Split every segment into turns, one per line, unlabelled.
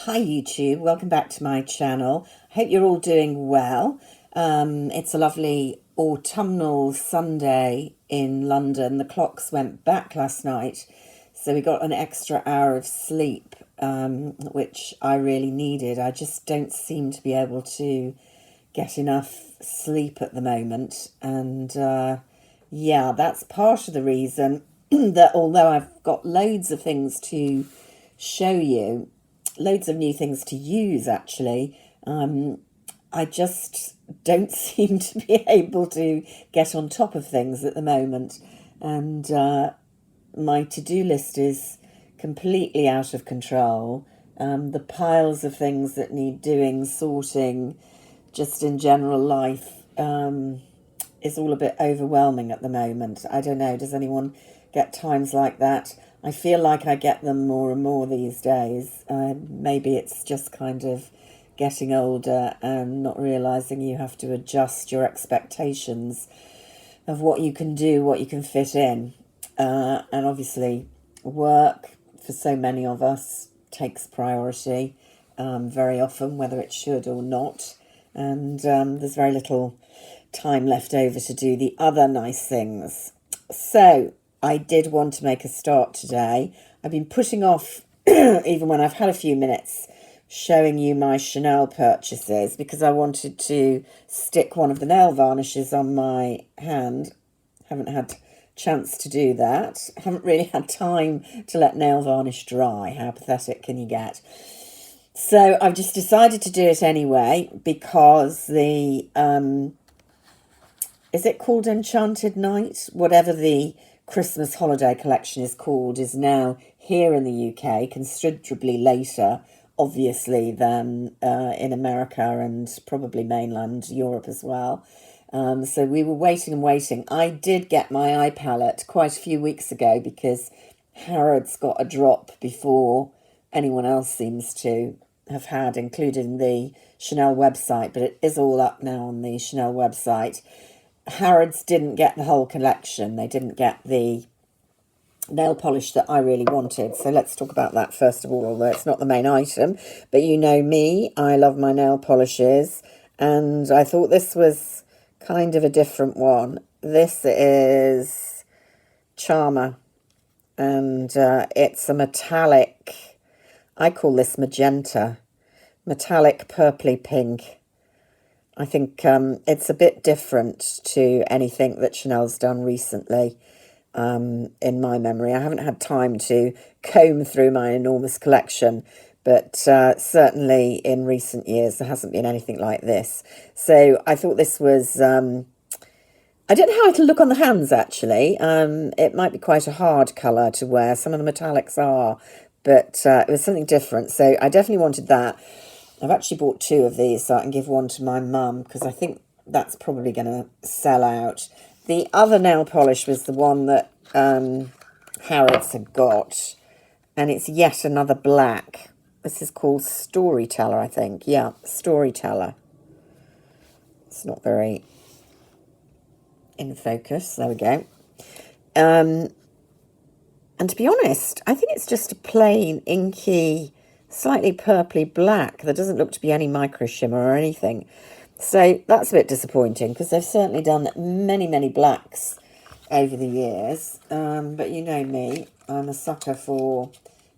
Hi YouTube, welcome back to my channel. I hope you're all doing well. It's a lovely autumnal Sunday in London. The clocks went back last night, so we got an extra hour of sleep, which I really needed. I just don't seem to be able to get enough sleep at the moment, and yeah, that's part of the reason that although I've got loads of things to show you, loads of new things to use actually. I just don't seem to be able to get on top of things at the moment. And my to-do list is completely out of control. The piles of things that need doing, sorting, just in general life, is all a bit overwhelming at the moment. I don't know, does anyone get times like that? I feel like I get them more and more these days. Maybe it's just kind of getting older and not realizing you have to adjust your expectations of what you can do, what you can fit in. And obviously, work for so many of us takes priority very often, whether it should or not. And there's very little time left over to do the other nice things. So I did want to make a start today. I've been putting off, even when I've had a few minutes, showing you my Chanel purchases because I wanted to stick one of the nail varnishes on my hand. Haven't had chance to do that. Haven't really had time to let nail varnish dry. How pathetic can you get? So I've just decided to do it anyway because the is it called Enchanted Night? Whatever the Christmas holiday collection is called is now here in the UK, considerably later, obviously, than in America and probably mainland Europe as well. So we were waiting and waiting. I did get my eye palette quite a few weeks ago because Harrods got a drop before anyone else seems to have had, including the Chanel website, but it is all up now on the Chanel website. Harrods didn't get the whole collection. They didn't get the nail polish that I really wanted. So let's talk about that first of all, although it's not the main item. But you know me, I love my nail polishes. And I thought this was kind of a different one. This is Charmer. And it's a metallic, I call this magenta, metallic purpley pink. I think it's a bit different to anything that Chanel's done recently, in my memory. I haven't had time to comb through my enormous collection, but certainly in recent years there hasn't been anything like this. So I thought this was, I don't know how it'll look on the hands actually. It might be quite a hard colour to wear. Some of the metallics are, but it was something different. So I definitely wanted that. I've actually bought two of these so I can give one to my mum because I think that's probably going to sell out. The other nail polish was the one that Harrods had got, and it's yet another black. This is called Storyteller, I think. Yeah, Storyteller. It's not very in focus. There we go. And to be honest, I think it's just a plain, inky, slightly purpley black. There doesn't look to be any micro shimmer or anything. So that's a bit disappointing because they've certainly done many, many blacks over the years. But you know me, I'm a sucker for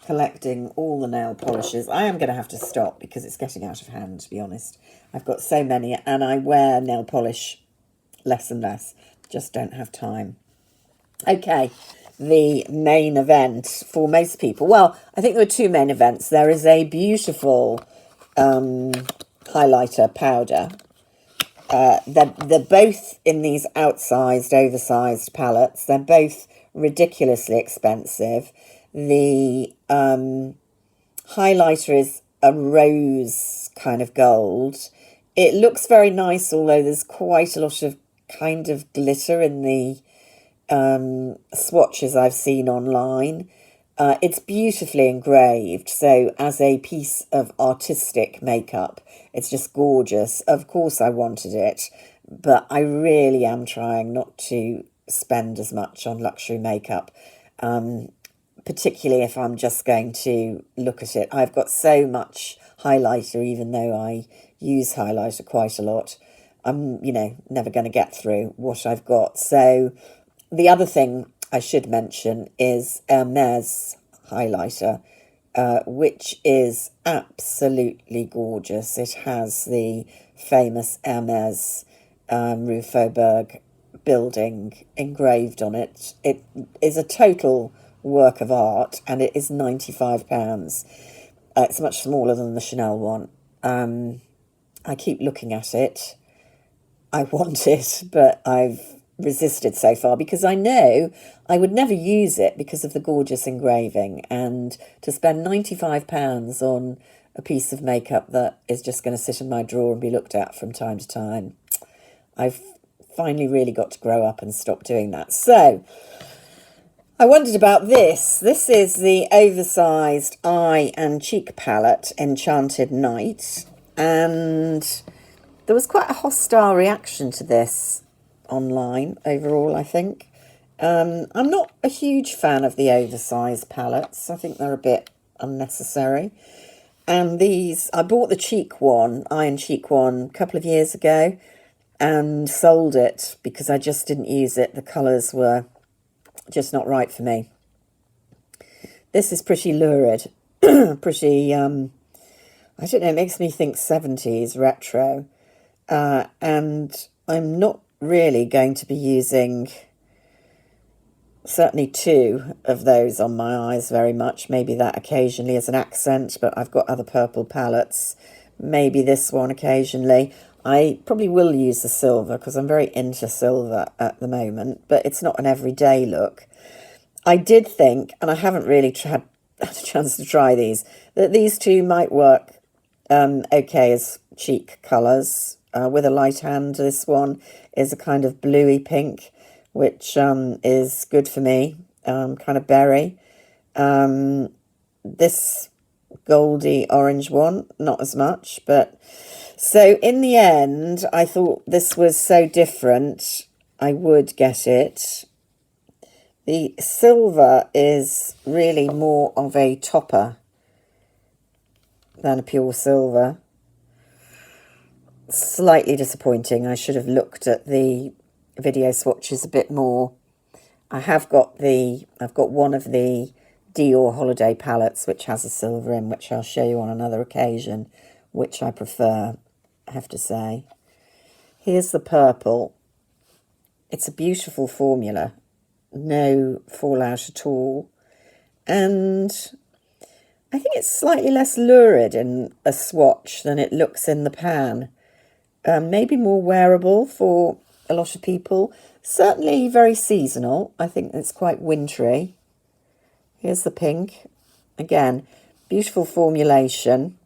collecting all the nail polishes. I am going to have to stop because it's getting out of hand, to be honest. I've got so many and I wear nail polish less and less. Just don't have time. Okay, the main event for most people. Well, I think there are two main events. There is a beautiful highlighter powder. They're both in these outsized, oversized palettes. They're both ridiculously expensive. The highlighter is a rose kind of gold. It looks very nice, although there's quite a lot of kind of glitter in the swatches I've seen online. It's beautifully engraved, so as a piece of artistic makeup, it's just gorgeous. Of course I wanted it, but I really am trying not to spend as much on luxury makeup, particularly if I'm just going to look at it. I've got so much highlighter, even though I use highlighter quite a lot. I'm, never going to get through what I've got. So the other thing I should mention is Hermes highlighter, which is absolutely gorgeous. It has the famous Hermes Rue Faubourg building engraved on it. It is a total work of art, and it is £95. It's much smaller than the Chanel one. I keep looking at it. I want it, but I've resisted so far because I know I would never use it because of the gorgeous engraving, and to spend £95 on a piece of makeup that is just going to sit in my drawer and be looked at from time to time, I've finally really got to grow up and stop doing that. So I wondered about this. This is the oversized eye and cheek palette, Enchanted Night, and there was quite a hostile reaction to this online overall, I think. I'm not a huge fan of the oversized palettes. I think they're a bit unnecessary. And these, I bought the cheek one, eye and cheek one, a couple of years ago and sold it because I just didn't use it. The colours were just not right for me. This is pretty lurid, pretty, I don't know, it makes me think 70s retro. And I'm not really going to be using certainly two of those on my eyes very much. Maybe that occasionally as an accent, but I've got other purple palettes. Maybe this one occasionally. I probably will use the silver because I'm very into silver at the moment, but it's not an everyday look. I did think, and I haven't really had a chance to try these, that these two might work okay as cheek colours. With a light hand, this one is a kind of bluey pink, which is good for me, kind of berry. This goldy orange one, not as much, but so in the end, I thought this was so different, I would get it. The silver is really more of a topper than a pure silver. Slightly disappointing. I should have looked at the video swatches a bit more. I've got one of the Dior holiday palettes which has a silver in, which I'll show you on another occasion, which I prefer, I have to say. Here's the purple. It's a beautiful formula, no fallout at all, and I think it's slightly less lurid in a swatch than it looks in the pan. Maybe more wearable for a lot of people. Certainly very seasonal. I think it's quite wintry. Here's the pink. Again, beautiful formulation.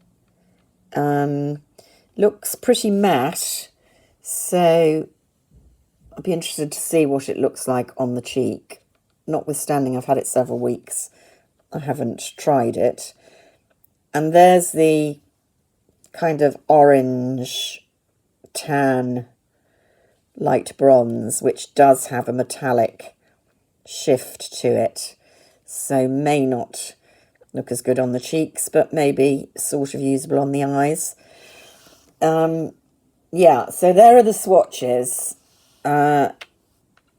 Looks pretty matte. So I'll be interested to see what it looks like on the cheek. Notwithstanding I've had it several weeks, I haven't tried it. And there's the kind of orange tan light bronze, which does have a metallic shift to it, so may not look as good on the cheeks, but maybe sort of usable on the eyes. Yeah, so there are the swatches. I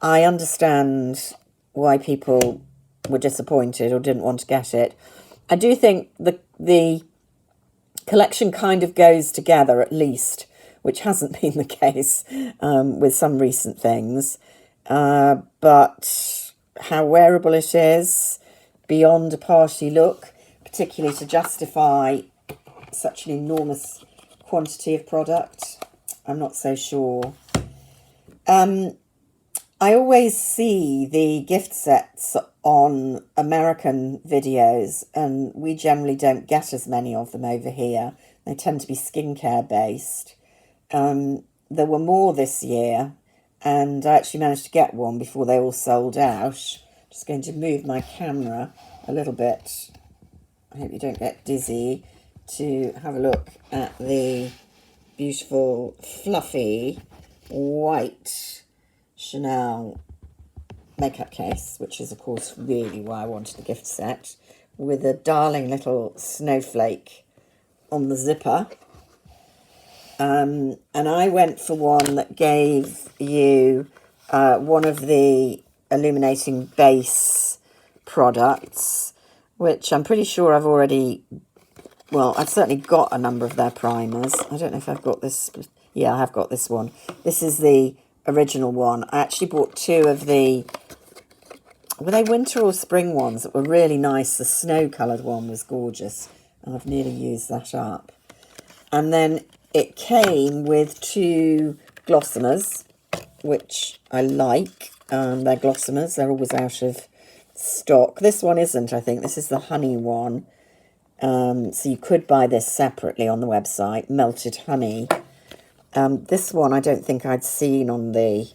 understand why people were disappointed or didn't want to get it. I do think the collection kind of goes together, at least, which hasn't been the case with some recent things. But how wearable it is, beyond a party look, particularly to justify such an enormous quantity of product, I'm not so sure. I always see the gift sets on American videos, and we generally don't get as many of them over here. They tend to be skincare based. There were more this year, and I actually managed to get one before they all sold out. Just going to move my camera a little bit, I hope you don't get dizzy, to have a look at the beautiful fluffy white Chanel makeup case, which is, of course, really why I wanted the gift set, with a darling little snowflake on the zipper. And I went for one that gave you one of the illuminating base products, which I'm pretty sure I've already... Well, I've certainly got a number of their primers. I don't know if I've got this. Yeah, I have got this one. This is the original one. I actually bought two of the... Were they winter or spring ones that were really nice? The snow-coloured one was gorgeous. I've nearly used that up. And then it came with two Glossomers, which I like. They're Glossomers. They're always out of stock. This one isn't, I think. This is the honey one. So you could buy this separately on the website, melted honey. This one I don't think I'd seen on the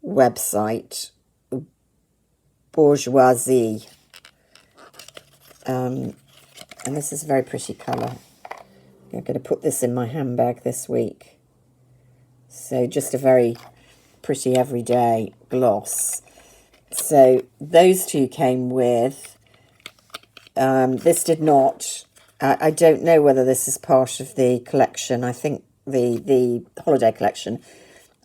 website, Bourgeoisie. And this is a very pretty colour. I'm going to put this in my handbag this week. So just a very pretty everyday gloss. So those two came with... this did not... I don't know whether this is part of the collection. I think the holiday collection.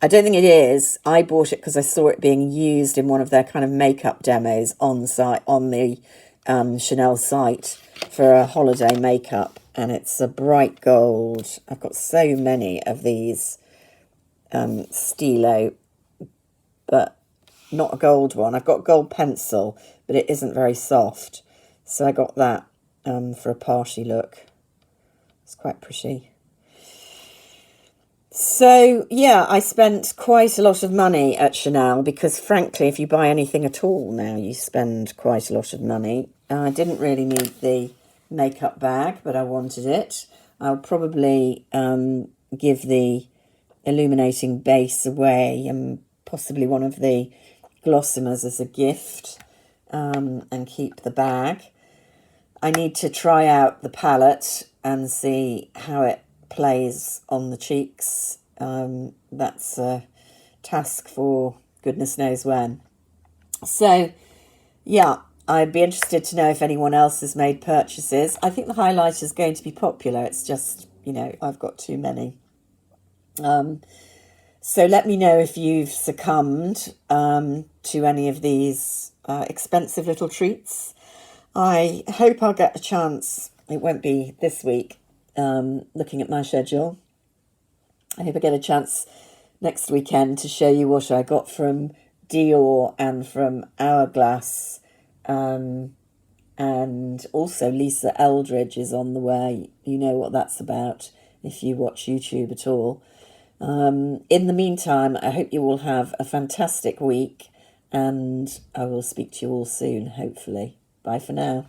I don't think it is. I bought it because I saw it being used in one of their kind of makeup demos on site, on the Chanel site for a holiday makeup. And it's a bright gold. I've got so many of these Stilo, but not a gold one. I've got gold pencil, but it isn't very soft. So I got that for a party look. It's quite pretty. So, yeah, I spent quite a lot of money at Chanel because, frankly, if you buy anything at all now, you spend quite a lot of money. I didn't really need the makeup bag, but I wanted it. I'll probably give the illuminating base away and possibly one of the Glossomers as a gift and keep the bag. I need to try out the palette and see how it plays on the cheeks. That's a task for goodness knows when. So, yeah, I'd be interested to know if anyone else has made purchases. I think the highlighter is going to be popular. It's just, you know, I've got too many. So let me know if you've succumbed to any of these expensive little treats. I hope I'll get a chance. It won't be this week, looking at my schedule. I hope I get a chance next weekend to show you what I got from Dior and from Hourglass. And also Lisa Eldridge is on the way. You know what that's about if you watch YouTube at all. In the meantime, I hope you all have a fantastic week, and I will speak to you all soon, hopefully. Bye for now.